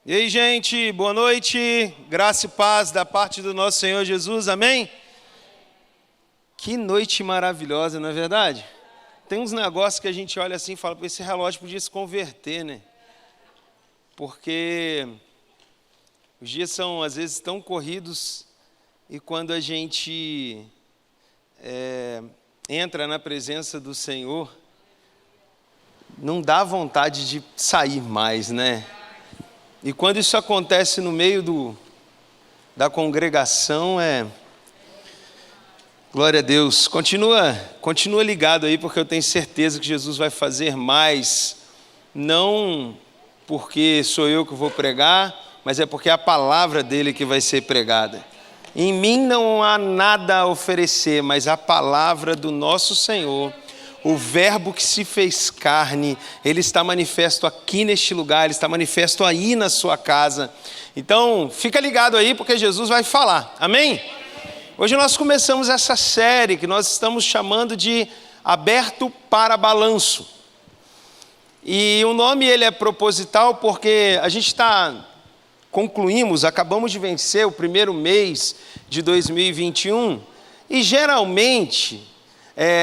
E aí, gente, boa noite, graça e paz da parte do nosso Senhor Jesus, amém? Que noite maravilhosa, não é verdade? Tem uns negócios que a gente olha assim e fala, esse relógio podia se converter, né? Porque os dias são, às vezes, tão corridos e quando a gente entra na presença do Senhor, não dá vontade de sair mais, né? E quando isso acontece no meio da congregação, glória a Deus. Continua ligado aí, porque eu tenho certeza que Jesus vai fazer mais, não porque sou eu que vou pregar, mas é porque é a palavra dele que vai ser pregada. Em mim não há nada a oferecer, mas a palavra do nosso Senhor, o verbo que se fez carne, ele está manifesto aqui neste lugar, ele está manifesto aí na sua casa. Então, fica ligado aí, porque Jesus vai falar, amém? Hoje nós começamos essa série que nós estamos chamando de Aberto para Balanço. E o nome ele é proposital porque a gente acabamos de vencer o primeiro mês de 2021 e geralmente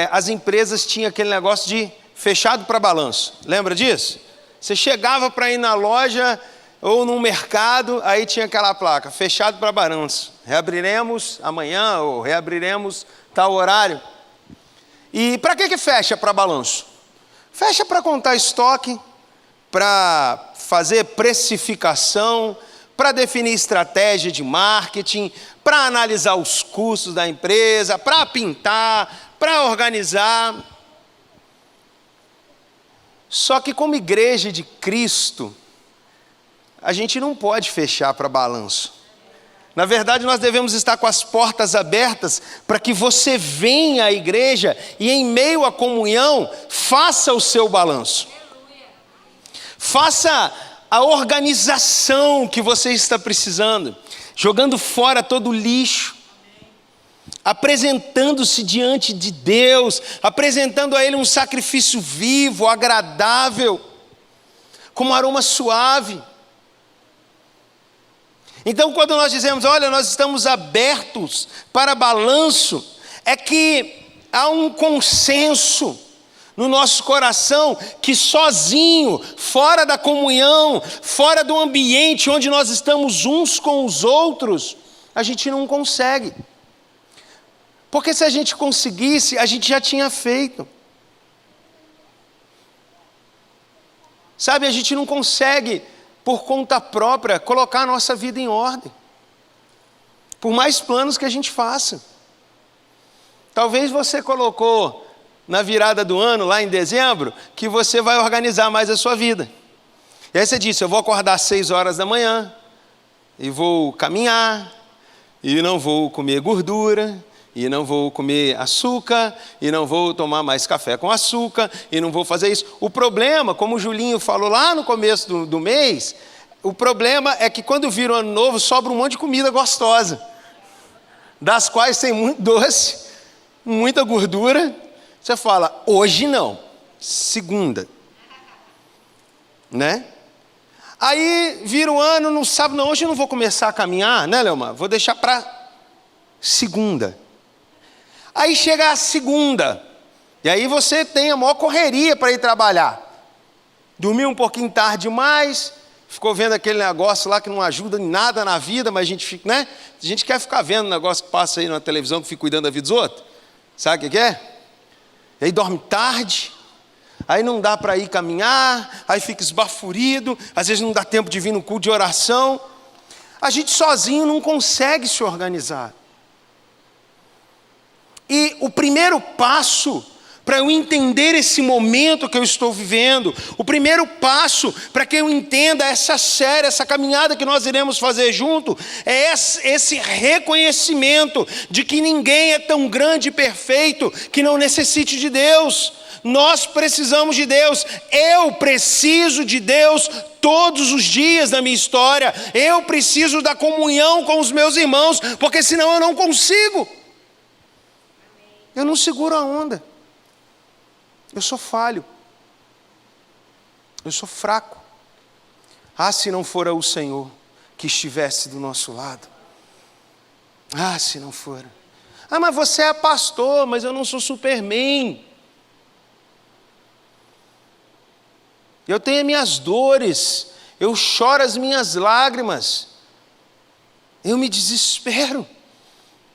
as empresas tinham aquele negócio de fechado para balanço. Lembra disso? Você chegava para ir na loja ou no mercado, aí tinha aquela placa, fechado para balanço. Reabriremos amanhã ou reabriremos tal horário. E para que fecha para balanço? Fecha para contar estoque, para fazer precificação, para definir estratégia de marketing, para analisar os custos da empresa, para pintar, para organizar. Só que como igreja de Cristo, a gente não pode fechar para balanço. Na verdade, nós devemos estar com as portas abertas para que você venha à igreja e em meio à comunhão, faça o seu balanço. Faça a organização que você está precisando, jogando fora todo o lixo, apresentando-se diante de Deus, apresentando a Ele um sacrifício vivo, agradável, com um aroma suave. Então, quando nós dizemos, olha, nós estamos abertos para balanço, é que há um consenso no nosso coração que sozinho, fora da comunhão, fora do ambiente onde nós estamos uns com os outros, a gente não consegue. Porque se a gente conseguisse, a gente já tinha feito. Sabe, a gente não consegue, por conta própria, colocar a nossa vida em ordem. Por mais planos que a gente faça. Talvez você colocou na virada do ano, lá em dezembro, que você vai organizar mais a sua vida. E aí você disse, eu vou acordar às 6 horas da manhã, e vou caminhar, e não vou comer gordura, e não vou comer açúcar, e não vou tomar mais café com açúcar, e não vou fazer isso. O problema, como o Julinho falou lá no começo do mês, o problema é que quando vira o ano novo, sobra um monte de comida gostosa, das quais tem muito doce, muita gordura. Você fala, hoje não, segunda, né? Aí vira o ano, não sabe, não, hoje eu não vou começar a caminhar, né, Leomar? Vou deixar para segunda. Aí chega a segunda, e aí você tem a maior correria para ir trabalhar. Dormiu um pouquinho tarde demais, ficou vendo aquele negócio lá que não ajuda em nada na vida, mas a gente fica, né? A gente quer ficar vendo o negócio que passa aí na televisão, que fica cuidando da vida dos outros. Sabe o que é? E aí dorme tarde, aí não dá para ir caminhar, aí fica esbaforido, às vezes não dá tempo de vir no culto de oração. A gente sozinho não consegue se organizar. E o primeiro passo para eu entender esse momento que eu estou vivendo, o primeiro passo para que eu entenda essa série, essa caminhada que nós iremos fazer junto, é esse reconhecimento de que ninguém é tão grande e perfeito que não necessite de Deus. Nós precisamos de Deus, eu preciso de Deus todos os dias da minha história, eu preciso da comunhão com os meus irmãos, porque senão eu não consigo, eu não seguro a onda. Eu sou falho, eu sou fraco. Ah, se não fora o Senhor que estivesse do nosso lado. Ah, se não fora. Ah, mas você é pastor, mas eu não sou Superman. Eu tenho as minhas dores, eu choro as minhas lágrimas, eu me desespero.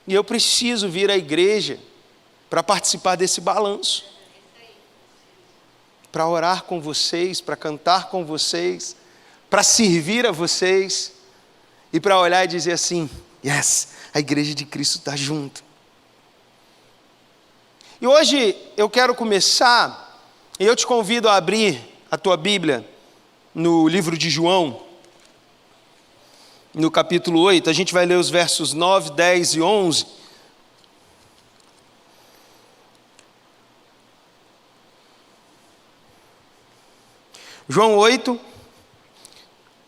E eu preciso vir à igreja para participar desse balanço. Para orar com vocês, para cantar com vocês, para servir a vocês. E para olhar e dizer assim, yes, a igreja de Cristo está junto. E hoje eu quero começar, e eu te convido a abrir a tua Bíblia no livro de João, no capítulo 8, a gente vai ler os versos 9, 10 e 11. João 8,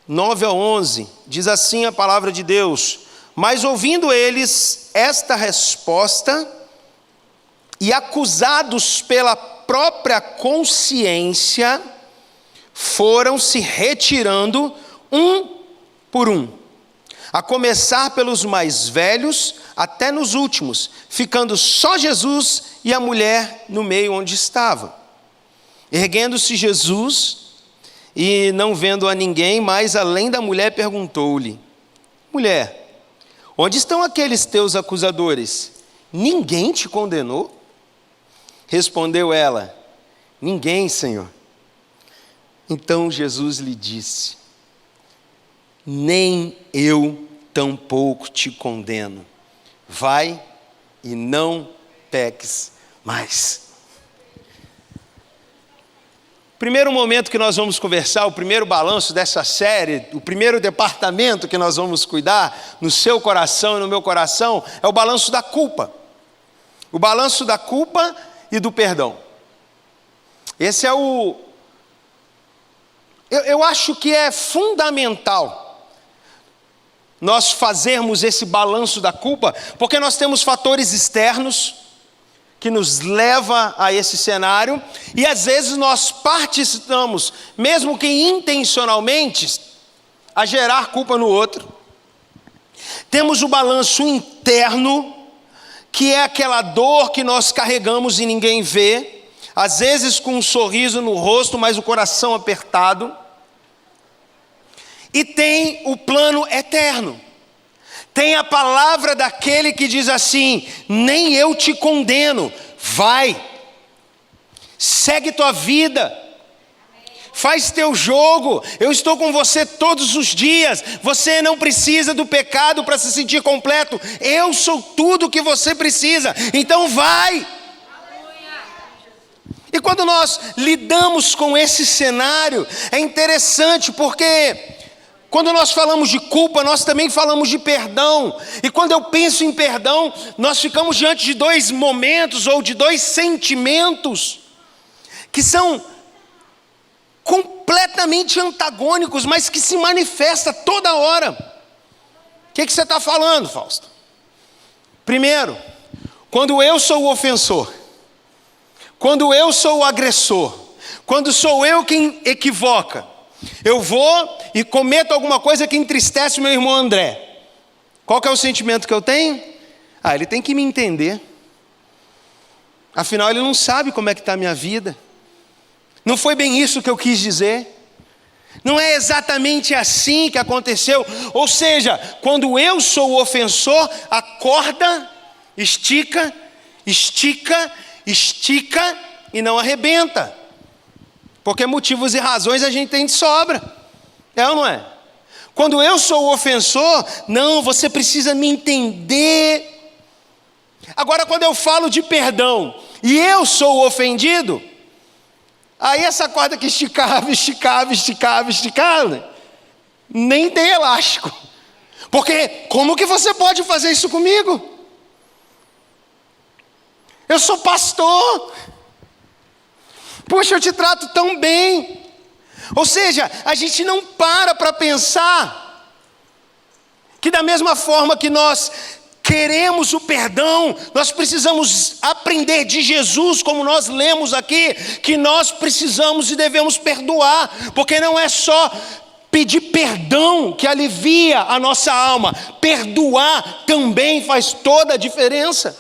9 a 11, diz assim a palavra de Deus: mas ouvindo eles esta resposta, e acusados pela própria consciência, foram se retirando um por um, a começar pelos mais velhos até nos últimos, ficando só Jesus e a mulher no meio onde estava. Erguendo-se Jesus, e não vendo a ninguém mais além da mulher, perguntou-lhe: mulher, onde estão aqueles teus acusadores? Ninguém te condenou? Respondeu ela: ninguém, Senhor. Então Jesus lhe disse: nem eu tampouco te condeno. Vai e não peques mais. Primeiro momento que nós vamos conversar, o primeiro balanço dessa série, o primeiro departamento que nós vamos cuidar no seu coração e no meu coração, é o balanço da culpa. O balanço da culpa e do perdão. Esse é o... Eu acho que é fundamental nós fazermos esse balanço da culpa, porque nós temos fatores externos que nos leva a esse cenário, e às vezes nós participamos, mesmo que intencionalmente, a gerar culpa no outro. Temos o balanço interno, que é aquela dor que nós carregamos e ninguém vê, às vezes com um sorriso no rosto, mas o coração apertado. E tem o plano eterno. Tem a palavra daquele que diz assim: nem eu te condeno, vai, segue tua vida, faz teu jogo, eu estou com você todos os dias, você não precisa do pecado para se sentir completo, eu sou tudo o que você precisa, então vai. E quando nós lidamos com esse cenário, é interessante porque quando nós falamos de culpa, nós também falamos de perdão. E quando eu penso em perdão, nós ficamos diante de dois momentos ou de dois sentimentos que são completamente antagônicos, mas que se manifesta toda hora. O que você está falando, Fausto? Primeiro, quando eu sou o ofensor, quando eu sou o agressor, quando sou eu quem equivoca, eu vou e cometo alguma coisa que entristece o meu irmão André. Qual que é o sentimento que eu tenho? Ele tem que me entender. Afinal, ele não sabe como é que está a minha vida. Não foi bem isso que eu quis dizer. Não é exatamente assim que aconteceu. Ou seja, quando eu sou o ofensor, a corda estica, estica, estica e não arrebenta. Porque motivos e razões a gente tem de sobra. É ou não é? Quando eu sou o ofensor, não, você precisa me entender. Agora, quando eu falo de perdão e eu sou o ofendido, aí essa corda que esticava, nem tem elástico. Porque como que você pode fazer isso comigo? Eu sou pastor. Poxa, eu te trato tão bem. Ou seja, a gente não para pensar que da mesma forma que nós queremos o perdão, nós precisamos aprender de Jesus, como nós lemos aqui, que nós precisamos e devemos perdoar, porque não é só Pedir perdão que alivia a nossa alma. Perdoar também faz toda a diferença.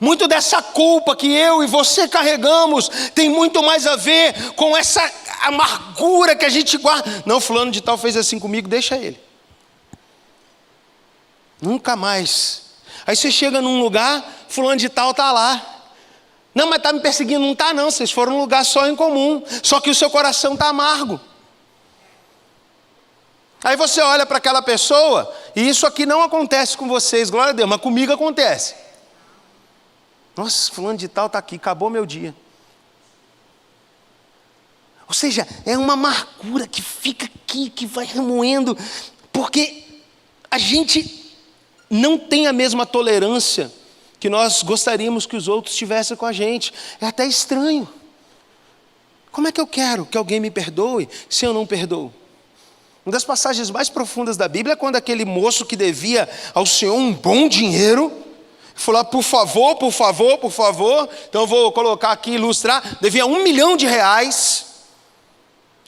Muito dessa culpa que eu e você carregamos tem muito mais a ver com essa amargura que a gente guarda. Não, fulano de tal fez assim comigo, deixa ele. Nunca mais. Aí você chega num lugar, fulano de tal está lá. Não, mas está me perseguindo. Não está não, vocês foram num lugar só em comum. Só que o seu coração está amargo. Aí você olha para aquela pessoa, e isso aqui não acontece com vocês, glória a Deus, mas comigo acontece. Nossa, fulano de tal está aqui, acabou meu dia. Ou seja, é uma amargura que fica aqui, que vai remoendo, porque a gente não tem a mesma tolerância que nós gostaríamos que os outros tivessem com a gente. É até estranho. Como é que eu quero que alguém me perdoe se eu não perdoo? Uma das passagens mais profundas da Bíblia é quando aquele moço que devia ao Senhor um bom dinheiro, falou, por favor, por favor, por favor. Então eu vou colocar aqui, ilustrar. Devia R$1 milhão.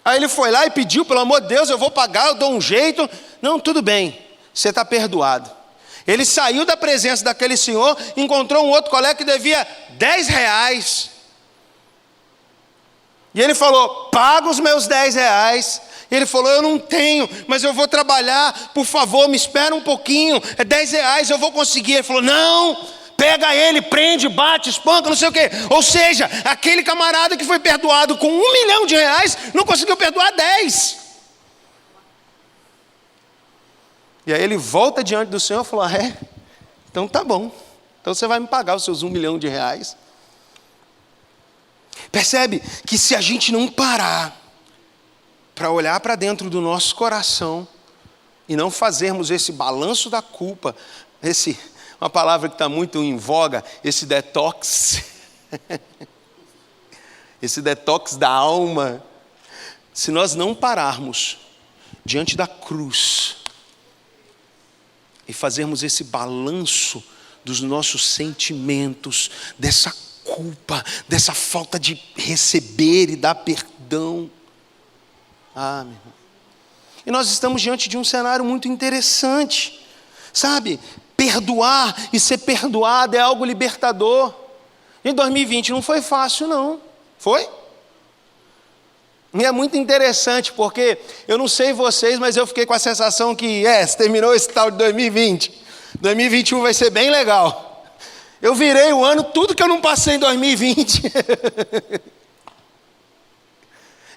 Aí ele foi lá e pediu, pelo amor de Deus, eu vou pagar, eu dou um jeito. Não, tudo bem, você está perdoado. Ele saiu da presença daquele senhor, encontrou um outro colega que devia R$10. E ele falou, paga os meus R$10. E ele falou, eu não tenho, mas eu vou trabalhar, por favor, me espera um pouquinho, é R$10, eu vou conseguir. Ele falou, não, pega ele, prende, bate, espanca, não sei o quê. Ou seja, aquele camarada que foi perdoado com R$1 milhão, não conseguiu perdoar 10. E aí ele volta diante do Senhor e falou, então tá bom, então você vai me pagar os seus R$1 milhão. Percebe que se a gente não parar para olhar para dentro do nosso coração e não fazermos esse balanço da culpa, uma palavra que está muito em voga, esse detox, esse detox da alma, se nós não pararmos diante da cruz e fazermos esse balanço dos nossos sentimentos, dessa culpa, dessa falta de receber e dar perdão, meu irmão. E nós estamos diante de um cenário muito interessante, sabe? Perdoar e ser perdoado é algo libertador. Em 2020 não foi fácil, não. Foi? E é muito interessante, porque eu não sei vocês, mas eu fiquei com a sensação que, terminou esse tal de 2020. 2021 vai ser bem legal. Eu virei o ano, tudo que eu não passei em 2020.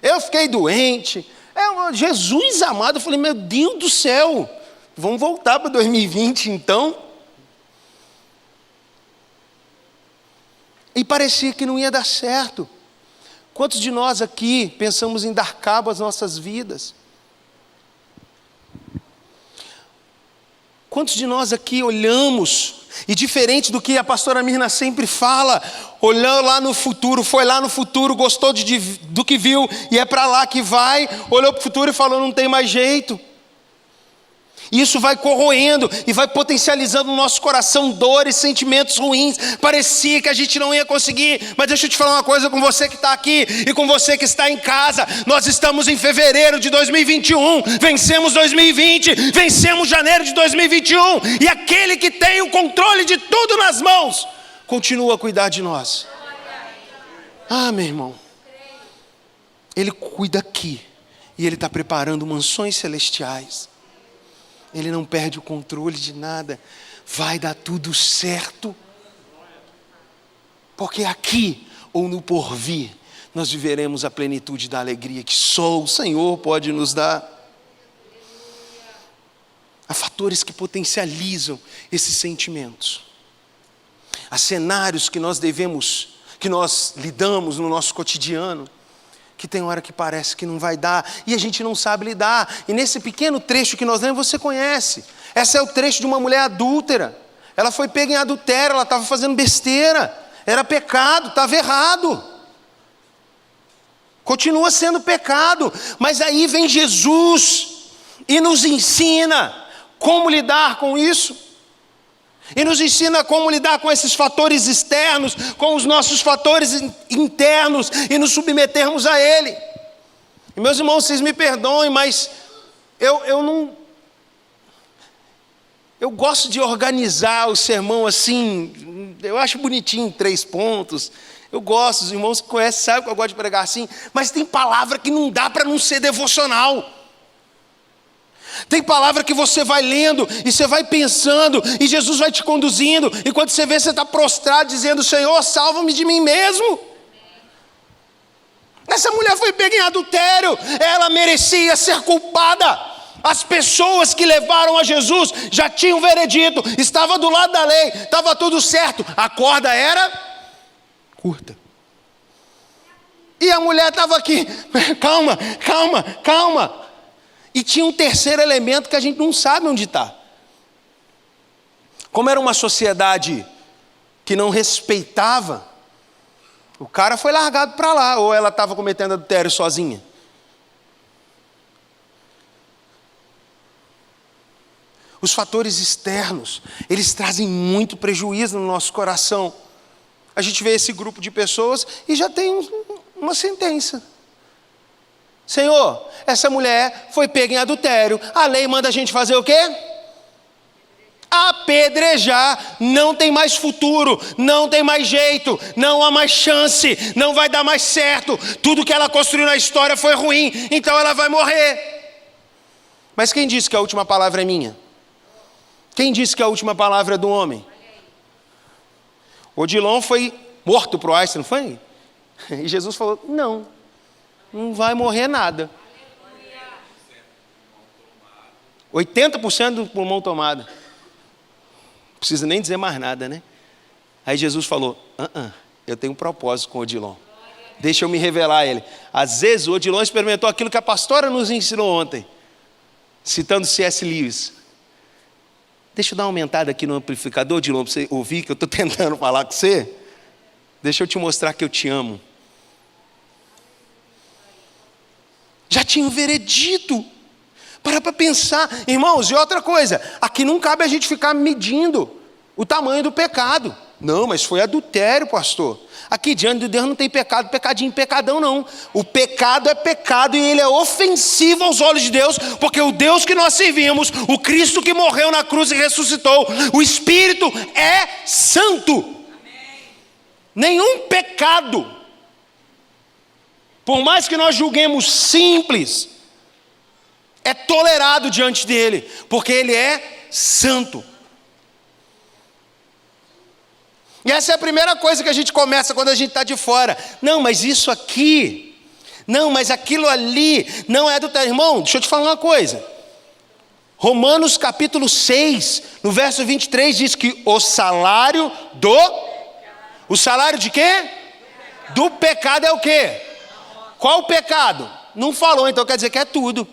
Eu fiquei doente. Jesus amado, eu falei, meu Deus do céu, vamos voltar para 2020 então? E parecia que não ia dar certo. Quantos de nós aqui pensamos em dar cabo às nossas vidas? Quantos de nós aqui olhamos, e diferente do que a pastora Mirna sempre fala, olhou lá no futuro, foi lá no futuro, gostou do que viu, e é para lá que vai, olhou para o futuro e falou, não tem mais jeito. Isso vai corroendo e vai potencializando no nosso coração dores, sentimentos ruins. Parecia que a gente não ia conseguir, mas deixa eu te falar uma coisa com você que está aqui e com você que está em casa. Nós estamos em fevereiro de 2021, vencemos 2020, vencemos janeiro de 2021, e aquele que tem o controle de tudo nas mãos, continua a cuidar de nós. Meu irmão, Ele cuida aqui, e Ele está preparando mansões celestiais. Ele não perde o controle de nada. Vai dar tudo certo. Porque aqui ou no porvir, nós viveremos a plenitude da alegria que só o Senhor pode nos dar. Há fatores que potencializam esses sentimentos. Há cenários que nós lidamos no nosso cotidiano, que tem hora que parece que não vai dar, e a gente não sabe lidar. E nesse pequeno trecho que nós lemos, você conhece. Esse é o trecho de uma mulher adúltera. Ela foi pega em adultério, ela estava fazendo besteira. Era pecado, estava errado. Continua sendo pecado. Mas aí vem Jesus e nos ensina como lidar com isso. E nos ensina como lidar com esses fatores externos, com os nossos fatores internos, e nos submetermos a Ele. E meus irmãos, vocês me perdoem, mas eu não... Eu gosto de organizar o sermão assim, eu acho bonitinho, 3 pontos. Eu gosto, os irmãos que conhecem sabem que eu gosto de pregar assim, mas tem palavra que não dá para não ser devocional. Tem palavra que você vai lendo e você vai pensando e Jesus vai te conduzindo, e quando você vê, você está prostrado dizendo: Senhor, salva-me de mim mesmo. Essa mulher foi pega em adultério, ela merecia ser culpada. As pessoas que levaram a Jesus já tinham veredito, estava do lado da lei, estava tudo certo, a corda era curta. E a mulher estava aqui, calma, calma, calma. E tinha um terceiro elemento que a gente não sabe onde está. Como era uma sociedade que não respeitava, o cara foi largado para lá, ou ela estava cometendo adultério sozinha. Os fatores externos, eles trazem muito prejuízo no nosso coração. A gente vê esse grupo de pessoas e já tem uma sentença. Senhor, essa mulher foi pega em adultério, a lei manda a gente fazer o quê? Apedrejar. Não tem mais futuro, não tem mais jeito, não há mais chance, não vai dar mais certo. Tudo que ela construiu na história foi ruim, então ela vai morrer. Mas quem disse que a última palavra é minha? Quem disse que a última palavra é do homem? Odilon foi morto para o Einstein, não foi? E Jesus falou: não vai morrer nada. 80% do pulmão tomado. Não precisa nem dizer mais nada, né? Aí Jesus falou: eu tenho um propósito com o Odilon. Deixa eu me revelar a ele. Às vezes o Odilon experimentou aquilo que a pastora nos ensinou ontem, citando C.S. Lewis. Deixa eu dar uma aumentada aqui no amplificador, Odilon, para você ouvir que eu estou tentando falar com você. Deixa eu te mostrar que eu te amo. Já tinha um veredito. Para pensar. Irmãos, e outra coisa. Aqui não cabe a gente ficar medindo o tamanho do pecado. Não, mas foi adultério, pastor. Aqui diante de Deus não tem pecado, pecadinho, pecadão não. O pecado é pecado e ele é ofensivo aos olhos de Deus, porque o Deus que nós servimos, o Cristo que morreu na cruz e ressuscitou, o Espírito é santo. Amém. Nenhum pecado, por mais que nós julguemos simples, é tolerado diante dele, porque ele é santo. E essa é a primeira coisa que a gente começa quando a gente está de fora. Não, mas isso aqui, não, mas aquilo ali, não é do teu irmão. Deixa eu te falar uma coisa. Romanos capítulo 6, no verso 23, diz que o salário de quê? Do pecado é o quê? Qual o pecado? Não falou, então quer dizer que é tudo.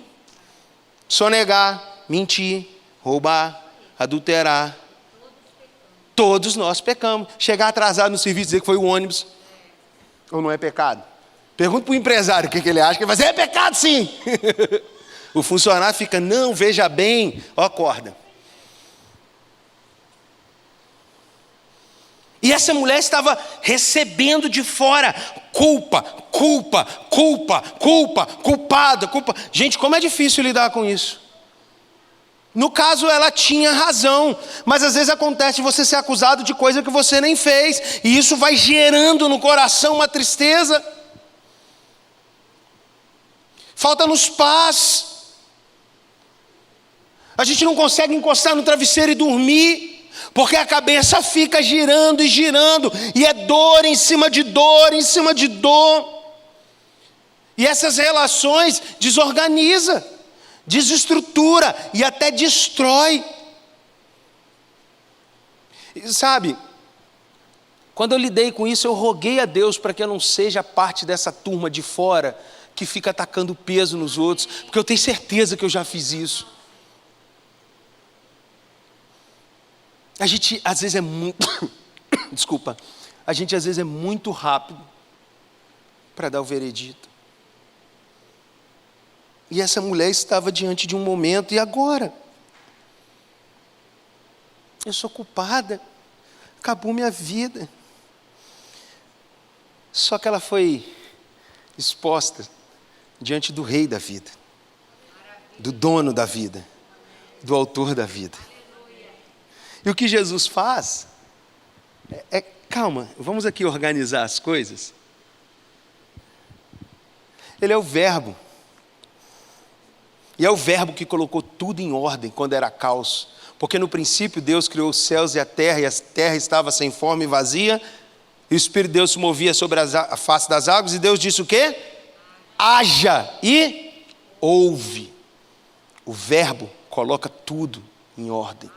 Sonegar, mentir, roubar, adulterar. Todos nós pecamos. Chegar atrasado no serviço e dizer que foi o ônibus. Ou não é pecado? Pergunta para o empresário o que ele acha. Que ele vai dizer: é pecado sim. O funcionário fica: não, veja bem. Ó, acorda. E essa mulher estava recebendo de fora culpa, culpada. Gente, como é difícil lidar com isso. No caso, ela tinha razão, mas às vezes acontece de você ser acusado de coisa que você nem fez, e isso vai gerando no coração uma tristeza. Falta-nos paz. A gente não consegue encostar no travesseiro e dormir, porque a cabeça fica girando e girando, e é dor em cima de dor, em cima de dor. E essas relações desorganizam, desestrutura e até destrói. E sabe, quando eu lidei com isso, eu roguei a Deus para que eu não seja parte dessa turma de fora que fica atacando peso nos outros, porque eu tenho certeza que eu já fiz isso. A gente às vezes é muito desculpa, a gente às vezes é muito rápido para dar o veredito. E essa mulher estava diante de um momento, e agora? Eu sou culpada, acabou minha vida. Só que ela foi exposta diante do Rei da vida, do dono da vida, do autor da vida. E o que Jesus faz calma, vamos aqui organizar as coisas. Ele é o Verbo. E é o Verbo que colocou tudo em ordem quando era caos. Porque no princípio Deus criou os céus e a terra estava sem forma e vazia, e o Espírito de Deus se movia sobre a face das águas, e Deus disse o quê? Haja, e houve. O Verbo coloca tudo em ordem.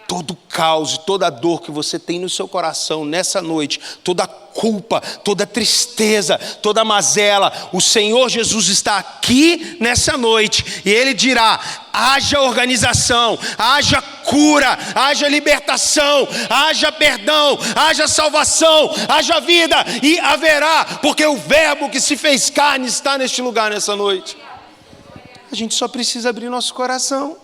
Todo o caos e toda a dor que você tem no seu coração nessa noite, toda a culpa, toda a tristeza, toda a mazela, o Senhor Jesus está aqui nessa noite e Ele dirá: haja organização, haja cura, haja libertação, haja perdão, haja salvação, haja vida, e haverá, porque o Verbo que se fez carne está neste lugar nessa noite. A gente só precisa abrir nosso coração.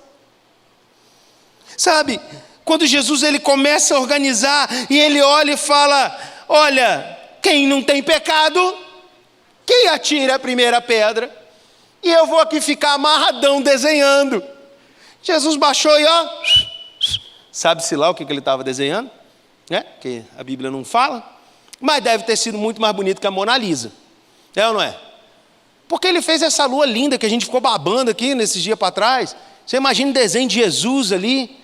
Sabe, quando Jesus ele começa a organizar e ele olha e fala: olha, quem não tem pecado, quem atira a primeira pedra, e eu vou aqui ficar amarradão desenhando. Jesus baixou e ó, sabe-se lá o que ele estava desenhando, né? Que a Bíblia não fala, mas deve ter sido muito mais bonito que a Mona Lisa, é ou não é? Porque ele fez essa lua linda que a gente ficou babando aqui nesses dias para trás. Você imagina o desenho de Jesus ali.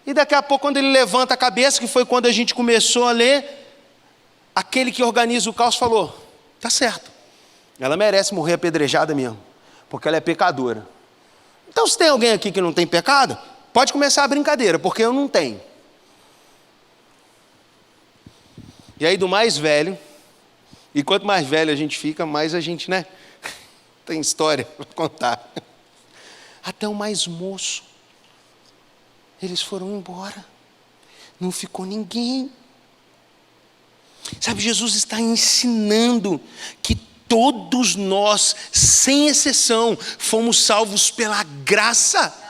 E daqui a pouco, quando ele levanta a cabeça, que foi quando a gente começou a ler, aquele que organiza o caos falou: tá certo, ela merece morrer apedrejada mesmo, porque ela é pecadora. Então, se tem alguém aqui que não tem pecado, pode começar a brincadeira, porque eu não tenho. E aí do mais velho, e quanto mais velho a gente fica, mais a gente, né, tem história para contar. Até o mais moço. Eles foram embora, não ficou ninguém. Sabe, Jesus está ensinando que todos nós, sem exceção, fomos salvos pela graça.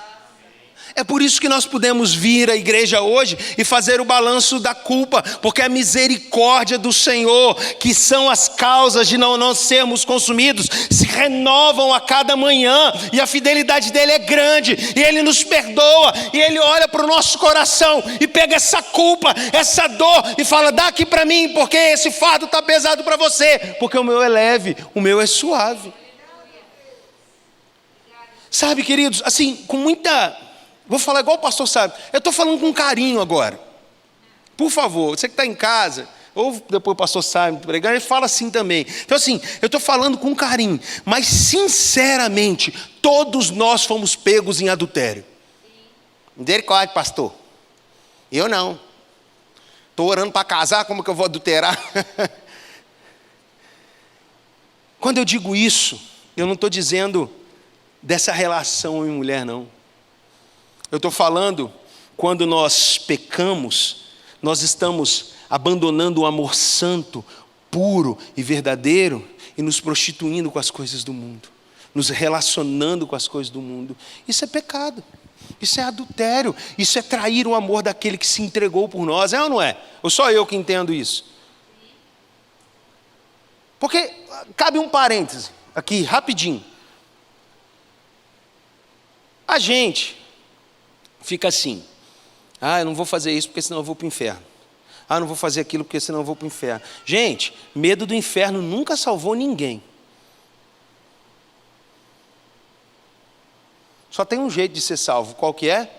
É por isso que nós podemos vir à igreja hoje e fazer o balanço da culpa, porque a misericórdia do Senhor, que são as causas de não sermos consumidos, se renovam a cada manhã, e a fidelidade dele é grande, e ele nos perdoa, e ele olha para o nosso coração e pega essa culpa, essa dor e fala: dá aqui para mim, porque esse fardo está pesado para você, porque o meu é leve, o meu é suave. Sabe, queridos, assim, com muita... Vou falar igual o pastor sabe. Eu estou falando com carinho agora. Por favor, você que está em casa, ou depois o pastor sabe pregar, ele fala assim também. Então assim, eu estou falando com carinho, mas sinceramente, todos nós fomos pegos em adultério. Misericórdia, pastor. Eu não. Estou orando para casar, como que eu vou adulterar? Quando eu digo isso, eu não estou dizendo dessa relação homem e mulher, não. Eu estou falando, quando nós pecamos, nós estamos abandonando o amor santo, puro e verdadeiro e nos prostituindo com as coisas do mundo, nos relacionando com as coisas do mundo. Isso é pecado, isso é adultério, isso é trair o amor daquele que se entregou por nós, é ou não é? Ou só eu que entendo isso? Porque, cabe um parêntese aqui, rapidinho. A gente fica assim: eu não vou fazer isso porque senão eu vou para o inferno. Eu não vou fazer aquilo porque senão eu vou para o inferno. Gente, medo do inferno nunca salvou ninguém. Só tem um jeito de ser salvo. Qual que é?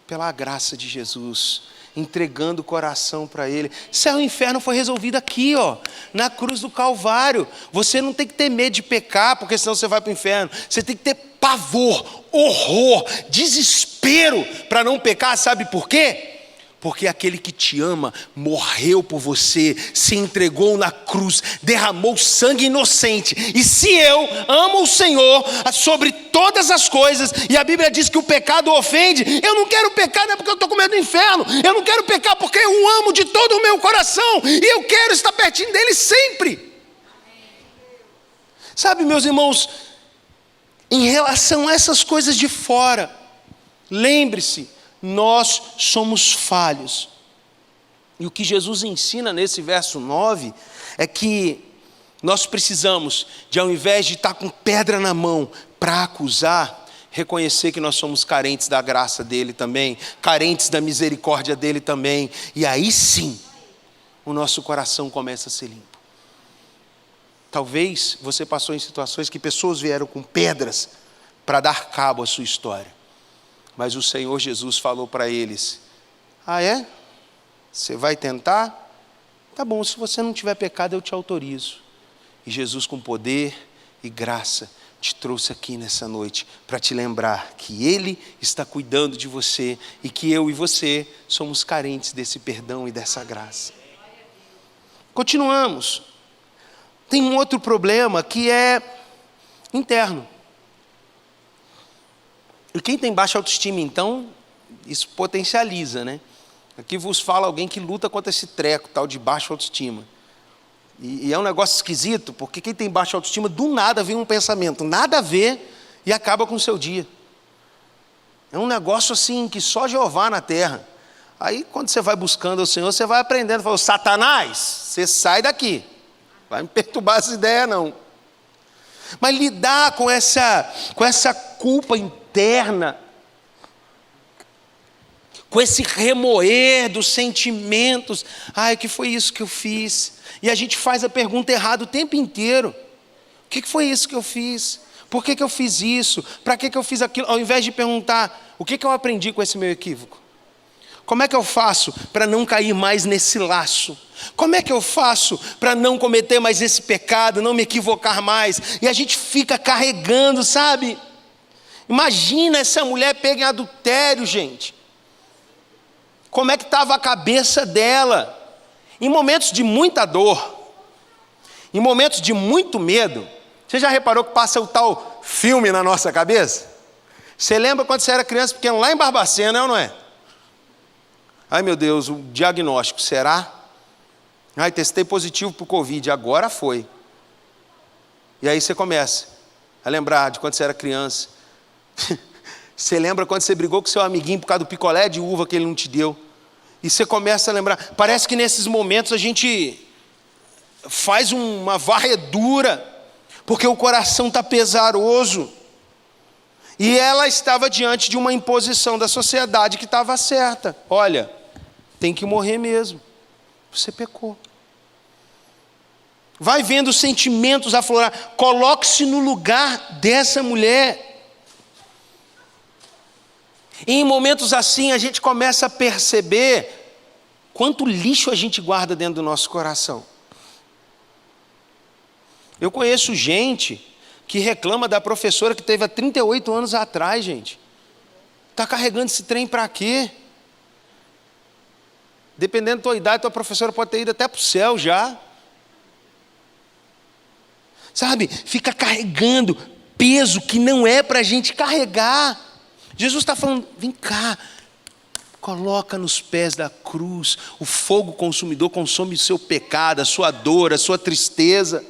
Pela graça de Jesus, entregando o coração para Ele. Céu e inferno foi resolvido aqui, ó, na cruz do Calvário. Você não tem que ter medo de pecar, porque senão você vai para o inferno. Você tem que ter pavor, horror, desespero para não pecar. Sabe por quê? Porque aquele que te ama morreu por você, se entregou na cruz, derramou sangue inocente. E se eu amo o Senhor sobre todas as coisas, e a Bíblia diz que o pecado ofende, eu não quero pecar não é porque eu estou com medo do inferno, eu não quero pecar porque eu o amo de todo o meu coração, e eu quero estar pertinho dele sempre. Sabe, meus irmãos, em relação a essas coisas de fora, lembre-se, nós somos falhos. E o que Jesus ensina nesse verso 9 é que Nós precisamos de, ao invés de estar com pedra na mão para acusar, reconhecer que nós somos carentes da graça dele também, carentes da misericórdia dele também, e aí sim, o nosso coração começa a ser limpo. Talvez você passou em situações que pessoas vieram com pedras para dar cabo à sua história, mas o Senhor Jesus falou para eles: ah é? Você vai tentar? Tá bom, se você não tiver pecado eu te autorizo. E Jesus, com poder e graça, te trouxe aqui nessa noite para te lembrar que Ele está cuidando de você e que eu e você somos carentes desse perdão e dessa graça. Continuamos. Tem um outro problema que é interno. E quem tem baixa autoestima, então, isso potencializa, né? Aqui vos fala alguém que luta contra esse treco, tal de baixa autoestima. E é um negócio esquisito, porque quem tem baixa autoestima, do nada vem um pensamento, nada a ver, e acaba com o seu dia. É um negócio assim, que só Jeová na terra. Aí, quando você vai buscando o Senhor, você vai aprendendo, fala: Satanás, você sai daqui. Vai me perturbar essa ideia, não. Mas lidar com essa culpa interna, com esse remoer dos sentimentos. Ai, que foi isso que eu fiz? E a gente faz a pergunta errada o tempo inteiro. O que foi isso que eu fiz? Por que eu fiz isso? Para que eu fiz aquilo? Ao invés de perguntar: o que eu aprendi com esse meu equívoco? Como é que eu faço para não cair mais nesse laço? Como é que eu faço para não cometer mais esse pecado, não me equivocar mais? E a gente fica carregando, sabe? Imagina essa mulher pega em adultério, gente. Como é que estava a cabeça dela? Em momentos de muita dor, em momentos de muito medo. Você já reparou que passa o tal filme na nossa cabeça? Você lembra quando você era criança pequena, lá em Barbacena, é ou não é? Ai meu Deus, o diagnóstico, será? Ai, testei positivo para o Covid, agora foi. E aí você começa a lembrar de quando você era criança. Você lembra quando você brigou com seu amiguinho por causa do picolé de uva que ele não te deu? E você começa a lembrar. Parece que nesses momentos a gente faz uma varredura, porque o coração está pesaroso. E ela estava diante de uma imposição da sociedade que estava certa. Olha, tem que morrer mesmo. Você pecou. Vai vendo os sentimentos aflorar. Coloque-se no lugar dessa mulher. E em momentos assim a gente começa a perceber quanto lixo a gente guarda dentro do nosso coração. Eu conheço gente que reclama da professora que teve há 38 anos atrás, gente. Está carregando esse trem para quê? Dependendo da tua idade, tua professora pode ter ido até para o céu já. Sabe, fica carregando peso que não é para a gente carregar. Jesus está falando: vem cá, coloca nos pés da cruz. O fogo consumidor consome o seu pecado, a sua dor, a sua tristeza.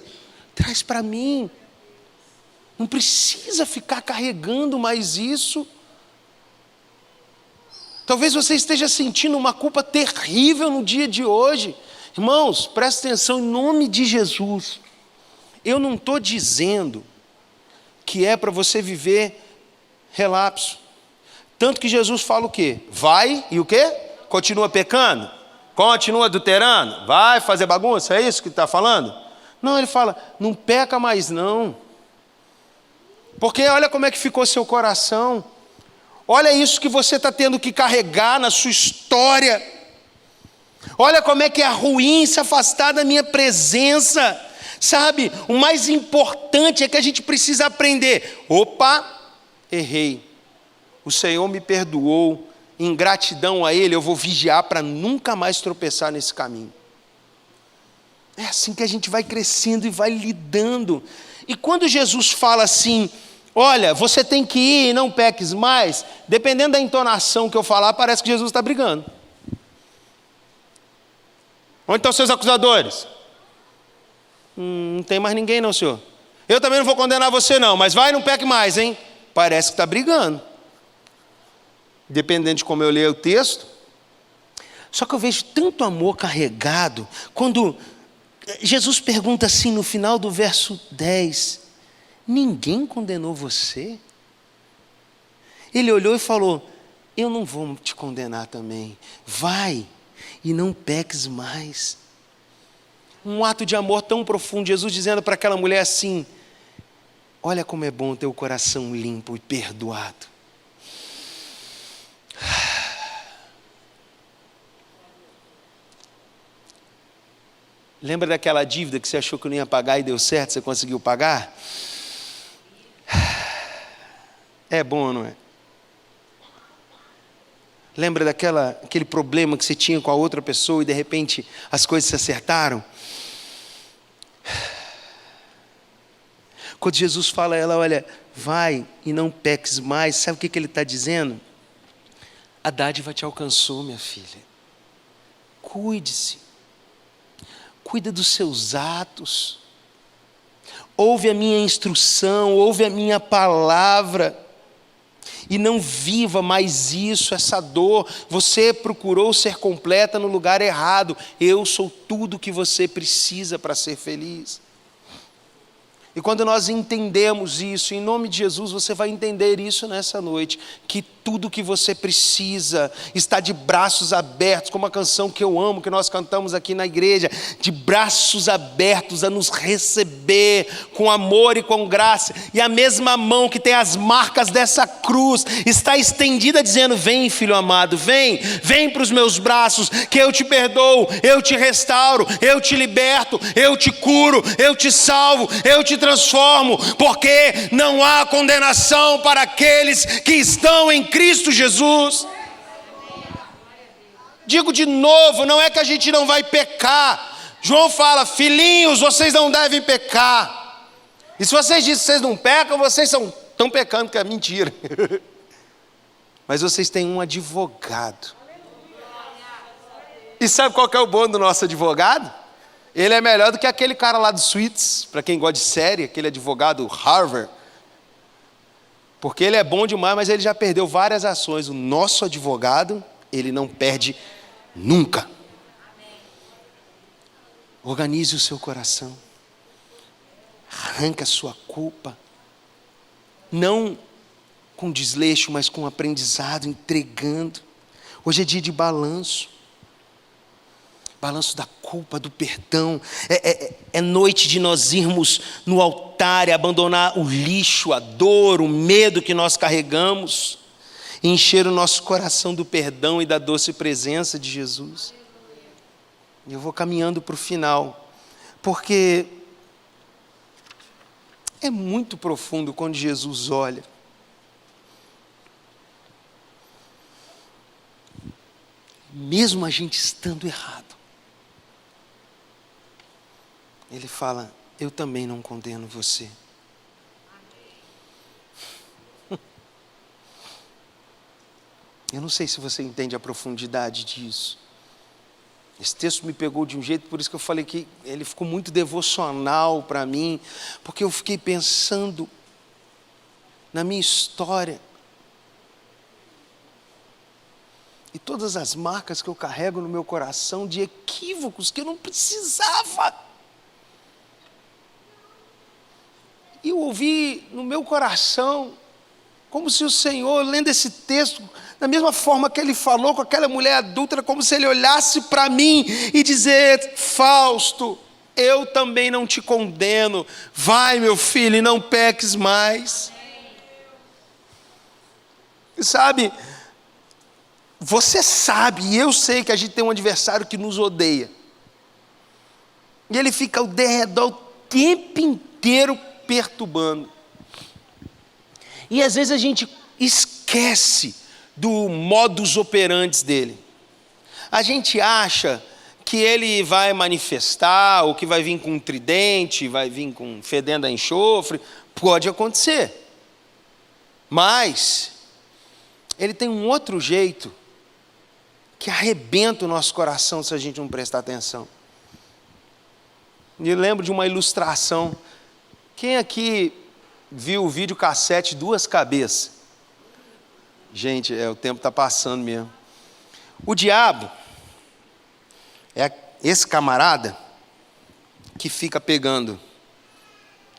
Traz para mim. Não precisa ficar carregando mais isso. Talvez você esteja sentindo uma culpa terrível no dia de hoje. Irmãos, presta atenção, em nome de Jesus. Eu não estou dizendo que é para você viver relapso. Tanto que Jesus fala o quê? Vai e o quê? Continua pecando? Continua adulterando? Vai fazer bagunça? É isso que está falando? Não, ele fala: não peca mais não. Porque olha como é que ficou seu coração. Olha isso que você está tendo que carregar na sua história. Olha como é que é ruim se afastar da minha presença. Sabe, o mais importante é que a gente precisa aprender. Opa, errei. O Senhor me perdoou. Em gratidão a Ele, eu vou vigiar para nunca mais tropeçar nesse caminho. É assim que a gente vai crescendo e vai lidando. E quando Jesus fala assim: olha, você tem que ir e não peques mais, dependendo da entonação que eu falar, parece que Jesus está brigando. Onde estão seus acusadores? Não tem mais ninguém não, senhor. Eu também não vou condenar você não, mas vai e não peque mais, hein? Parece que está brigando. Dependendo de como eu leio o texto. Só que eu vejo tanto amor carregado, quando Jesus pergunta assim no final do verso 10, ninguém condenou você? Ele olhou e falou, eu não vou te condenar também, vai e não peques mais. Um ato de amor tão profundo, Jesus dizendo para aquela mulher assim, olha como é bom ter o coração limpo e perdoado. Lembra daquela dívida que você achou que não ia pagar e deu certo, você conseguiu pagar? É bom, não é? Lembra daquele problema que você tinha com a outra pessoa e de repente as coisas se acertaram? Quando Jesus fala a ela, olha, vai e não peques mais, sabe o que ele está dizendo? A dádiva te alcançou, minha filha. Cuide-se. Cuida dos seus atos. Ouve a minha instrução, ouve a minha palavra. E não viva mais isso, essa dor. Você procurou ser completa no lugar errado. Eu sou tudo que você precisa para ser feliz. E quando nós entendemos isso, em nome de Jesus, você vai entender isso nessa noite, que tudo que você precisa está de braços abertos, como a canção que eu amo, que nós cantamos aqui na igreja, de braços abertos a nos receber com amor e com graça, e a mesma mão que tem as marcas dessa cruz, está estendida dizendo, vem filho amado, vem para os meus braços, que eu te perdoo, eu te restauro, eu te liberto, eu te curo, eu te salvo, eu te transformo, porque não há condenação para aqueles que estão em Cristo Jesus. Digo de novo, não é que a gente não vai pecar. João fala, filhinhos, vocês não devem pecar. E se vocês dizem que vocês não pecam, vocês estão pecando, que é mentira. Mas vocês têm um advogado. E sabe qual que é o bom do nosso advogado? Ele é melhor do que aquele cara lá do Suits, para quem gosta de série, aquele advogado Harvard. Porque ele é bom demais, mas ele já perdeu várias ações. O nosso advogado, ele não perde nunca. Organize o seu coração. Arranque a sua culpa. Não com desleixo, mas com aprendizado, entregando. Hoje é dia de balanço. Balanço da culpa, do perdão. É noite de nós irmos no altar e abandonar o lixo, a dor, o medo que nós carregamos. E encher o nosso coração do perdão e da doce presença de Jesus. E eu vou caminhando para o final. Porque é muito profundo quando Jesus olha. Mesmo a gente estando errado. Ele fala, eu também não condeno você. Eu não sei se você entende a profundidade disso. Esse texto me pegou de um jeito, por isso que eu falei que ele ficou muito devocional para mim, porque eu fiquei pensando na minha história. E todas as marcas que eu carrego no meu coração de equívocos que eu não precisava. E eu ouvi no meu coração, como se o Senhor, lendo esse texto, da mesma forma que Ele falou com aquela mulher adúltera, como se Ele olhasse para mim e dizer, Fausto, eu também não te condeno, vai meu filho e não peques mais. E sabe, você sabe, e eu sei que a gente tem um adversário que nos odeia. E ele fica ao derredor o tempo inteiro perturbando. E às vezes a gente esquece do modus operandi dele. A gente acha que ele vai manifestar, ou que vai vir com um tridente, vai vir com fedendo a enxofre. Pode acontecer. Mas ele tem um outro jeito que arrebenta o nosso coração se a gente não prestar atenção. Me lembro de uma ilustração. Quem aqui viu o videocassete Duas Cabeças? Gente, o tempo está passando mesmo. O diabo é esse camarada que fica pegando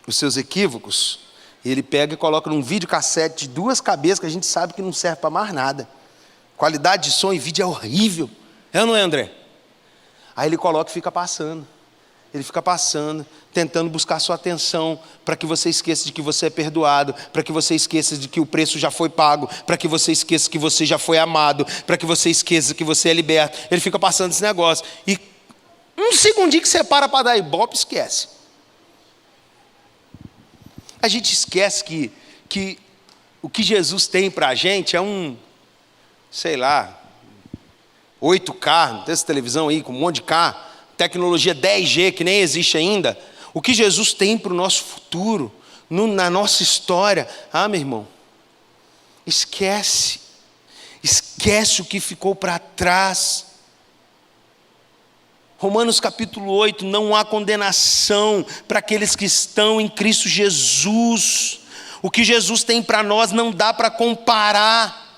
os seus equívocos, ele pega e coloca num videocassete de 2 cabeças que a gente sabe que não serve para mais nada. Qualidade de som e vídeo é horrível. É ou não é, André? Aí ele coloca e fica passando. Ele fica passando, tentando buscar sua atenção, para que você esqueça de que você é perdoado, para que você esqueça de que o preço já foi pago, para que você esqueça que você já foi amado, para que você esqueça que você é liberto. Ele fica passando esse negócio. E um segundinho que você para dar ibope, esquece. A gente esquece que o que Jesus tem para a gente é sei lá, 8K, não tem essa televisão aí com um monte de K, tecnologia 10G que nem existe ainda. O que Jesus tem para o nosso futuro, na nossa história, meu irmão, esquece o que ficou para trás. Romanos capítulo 8, não há condenação para aqueles que estão em Cristo Jesus. O que Jesus tem para nós não dá para comparar.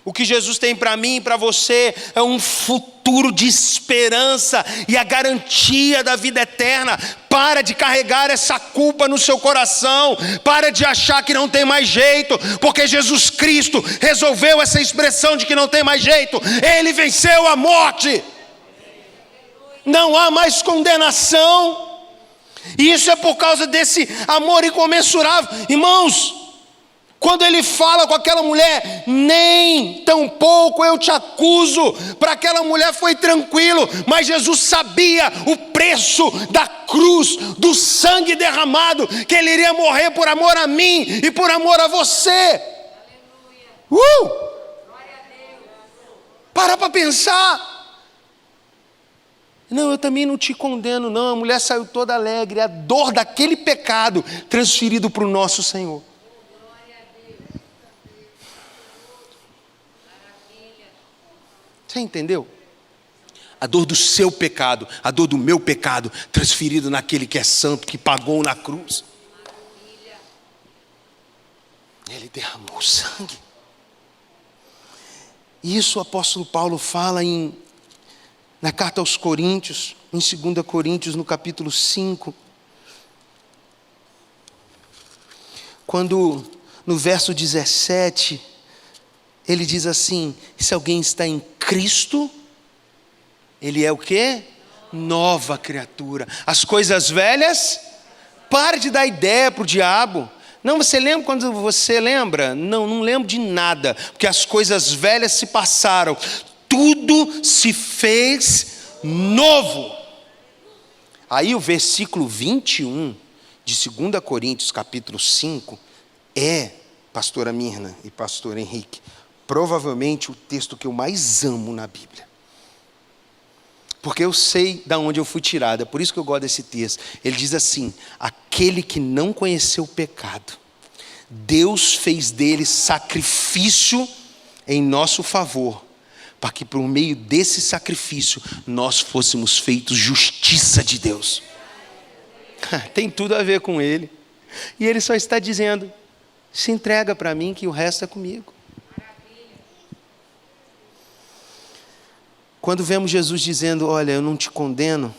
O que Jesus tem para mim e para você é um futuro de esperança e a garantia da vida eterna. Para de carregar essa culpa no seu coração, para de achar que não tem mais jeito, porque Jesus Cristo resolveu essa expressão de que não tem mais jeito. Ele venceu a morte. Não há mais condenação. E isso é por causa desse amor incomensurável. Irmãos, quando ele fala com aquela mulher, nem tampouco eu te acuso, para aquela mulher foi tranquilo, mas Jesus sabia o preço da cruz, do sangue derramado, que ele iria morrer por amor a mim e por amor a você. Para pensar. Não, eu também não te condeno, não. A mulher saiu toda alegre, a dor daquele pecado transferido para o nosso Senhor. Você entendeu? A dor do seu pecado, a dor do meu pecado, transferido naquele que é santo, que pagou na cruz. Ele derramou sangue. Isso o apóstolo Paulo fala na carta aos Coríntios, em 2 Coríntios, no capítulo 5. Quando, no verso 17, ele diz assim: se alguém está em Cristo, ele é o quê? Nova criatura. As coisas velhas, pare de dar ideia para o diabo. Não, você lembra quando você lembra? Não lembro de nada, porque as coisas velhas se passaram, tudo se fez novo. Aí o versículo 21 de 2 Coríntios capítulo 5 pastora Mirna e pastor Henrique, provavelmente o texto que eu mais amo na Bíblia. Porque eu sei de onde eu fui tirado, é por isso que eu gosto desse texto. Ele diz assim: aquele que não conheceu o pecado, Deus fez dele sacrifício em nosso favor, para que por meio desse sacrifício nós fôssemos feitos justiça de Deus. Tem tudo a ver com ele. E ele só está dizendo: se entrega para mim que o resto é comigo. Quando vemos Jesus dizendo: olha, eu não te condeno,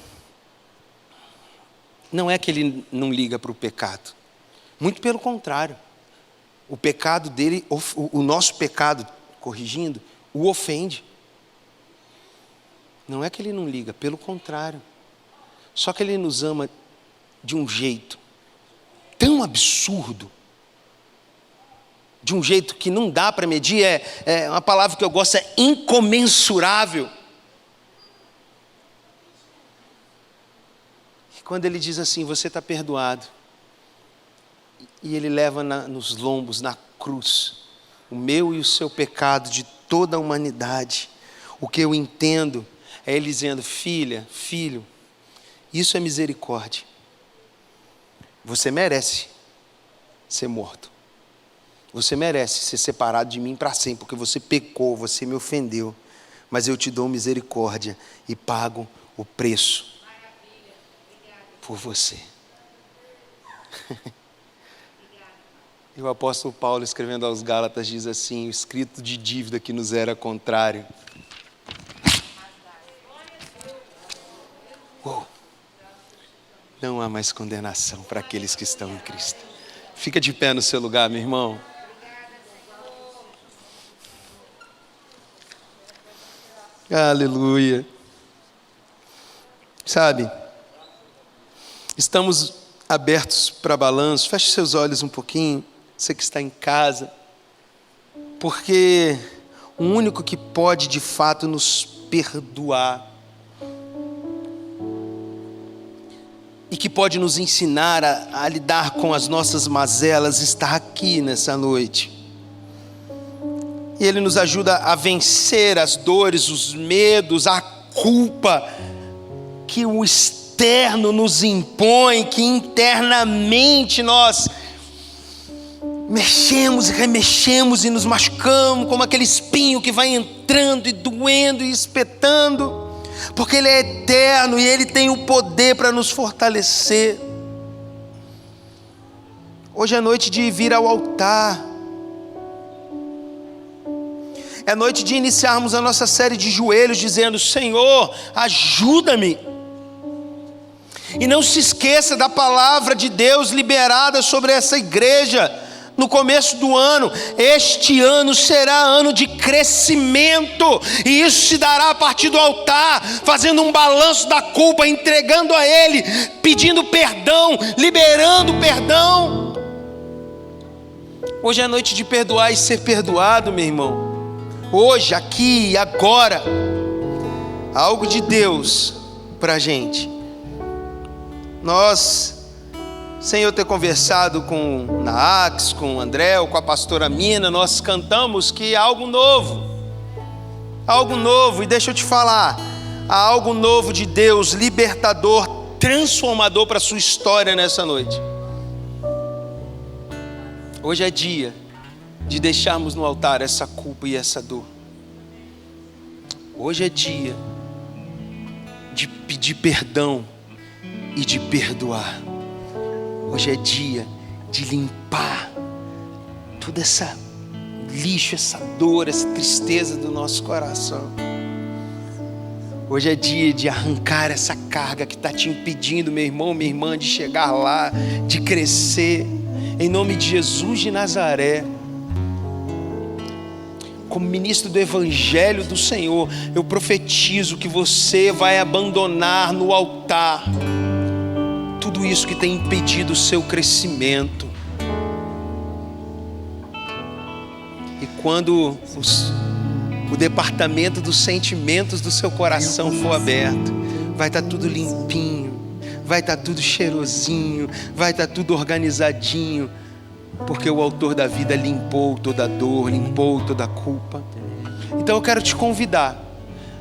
não é que ele não liga para o pecado. Muito pelo contrário. O pecado dele, o nosso pecado, corrigindo, o ofende. Não é que ele não liga, pelo contrário. Só que ele nos ama de um jeito tão absurdo, de um jeito que não dá para medir, é uma palavra que eu gosto, é incomensurável. Quando ele diz assim: você está perdoado, e ele leva nos lombos, na cruz, o meu e o seu pecado de toda a humanidade. O que eu entendo é ele dizendo: filha, filho, isso é misericórdia. Você merece ser morto. Você merece ser separado de mim para sempre, porque você pecou, você me ofendeu. Mas eu te dou misericórdia e pago o preço por você. E o apóstolo Paulo, escrevendo aos Gálatas, diz assim: o escrito de dívida que nos era contrário. não há mais condenação para aqueles que estão em Cristo. Fica de pé no seu lugar, meu irmão. Aleluia. Sabe, estamos abertos para balanço. Feche seus olhos um pouquinho, você que está em casa, porque o único que pode de fato nos perdoar e que pode nos ensinar a lidar com as nossas mazelas está aqui nessa noite. E Ele nos ajuda a vencer as dores, os medos, a culpa que o externo nos impõe, que internamente nós mexemos e remexemos e nos machucamos como aquele espinho que vai entrando e doendo e espetando, porque Ele é eterno e Ele tem o poder para nos fortalecer. Hoje é noite de vir ao altar, é noite de iniciarmos a nossa série de joelhos dizendo: Senhor, ajuda-me. E não se esqueça da palavra de Deus liberada sobre essa igreja no começo do ano. Este ano será ano de crescimento, e isso se dará a partir do altar, fazendo um balanço da culpa, entregando a Ele, pedindo perdão, liberando perdão. Hoje é noite de perdoar e ser perdoado, meu irmão. Hoje, aqui e agora, algo de Deus para a gente. Nós, sem eu ter conversado com o Naax, com o André ou com a pastora Mina, nós cantamos que há algo novo, e deixa eu te falar, há algo novo de Deus, libertador, transformador para a sua história nessa noite. Hoje é dia de deixarmos no altar essa culpa e essa dor. Hoje é dia de pedir perdão e de perdoar. Hoje é dia de limpar toda essa lixo, essa dor, essa tristeza do nosso coração. Hoje é dia de arrancar essa carga que está te impedindo, meu irmão, minha irmã, de chegar lá, de crescer. Em nome de Jesus de Nazaré, como ministro do Evangelho do Senhor, eu profetizo que você vai abandonar no altar tudo isso que tem impedido o seu crescimento. E quando o departamento dos sentimentos do seu coração for aberto, vai estar tudo limpinho, vai estar tudo cheirosinho, vai estar tudo organizadinho, porque o autor da vida limpou toda a dor, limpou toda a culpa. Então eu quero te convidar,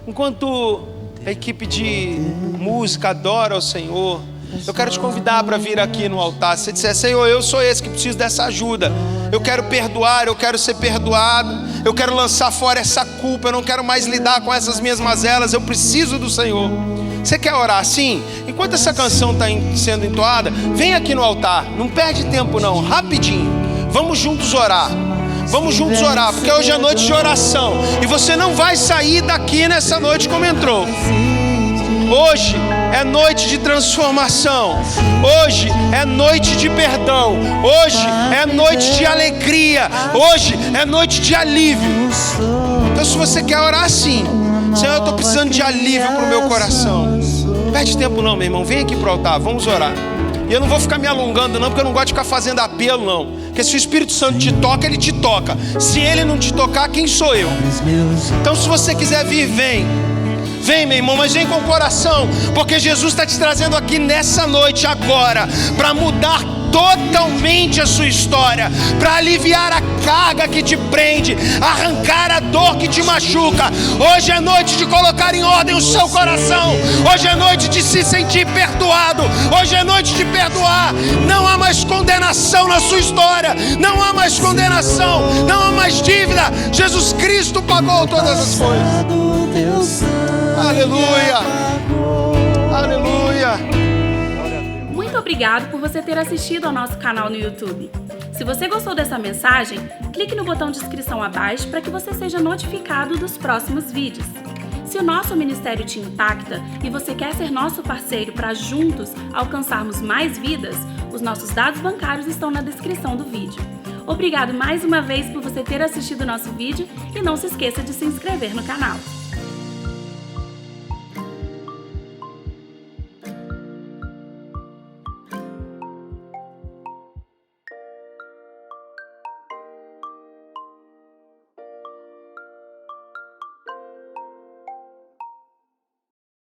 enquanto a equipe de música adora ao Senhor, eu quero te convidar para vir aqui no altar. Se você disser: Senhor, eu sou esse que preciso dessa ajuda, eu quero perdoar, eu quero ser perdoado, eu quero lançar fora essa culpa, eu não quero mais lidar com essas minhas mazelas, eu preciso do Senhor. Você quer orar assim? Enquanto essa canção está sendo entoada, vem aqui no altar, não perde tempo não, rapidinho, vamos juntos orar. Vamos juntos orar, porque hoje é noite de oração, e você não vai sair daqui nessa noite como entrou. Hoje é noite de transformação, hoje é noite de perdão, hoje é noite de alegria, hoje é noite de alívio. Então, se você quer orar assim: Senhor, eu estou precisando de alívio para o meu coração, não perde tempo não, meu irmão, vem aqui para o altar, vamos orar. E eu não vou ficar me alongando não, porque eu não gosto de ficar fazendo apelo não, porque se o Espírito Santo te toca, Ele te toca. Se Ele não te tocar, quem sou eu? Então, se você quiser vir, vem, meu irmão, mas vem com o coração, porque Jesus está te trazendo aqui nessa noite agora, para mudar totalmente a sua história, para aliviar a carga que te prende, arrancar a dor que te machuca. Hoje é noite de colocar em ordem o seu coração, hoje é noite de se sentir perdoado, hoje é noite de perdoar. Não há mais condenação na sua história, não há mais condenação, não há mais dívida. Jesus Cristo pagou todas as coisas. Aleluia, aleluia. Muito obrigado por você ter assistido ao nosso canal no YouTube. Se você gostou dessa mensagem, clique no botão de inscrição abaixo para que você seja notificado dos próximos vídeos. Se o nosso ministério te impacta e você quer ser nosso parceiro para juntos alcançarmos mais vidas, os nossos dados bancários estão na descrição do vídeo. Obrigado mais uma vez por você ter assistido o nosso vídeo e não se esqueça de se inscrever no canal.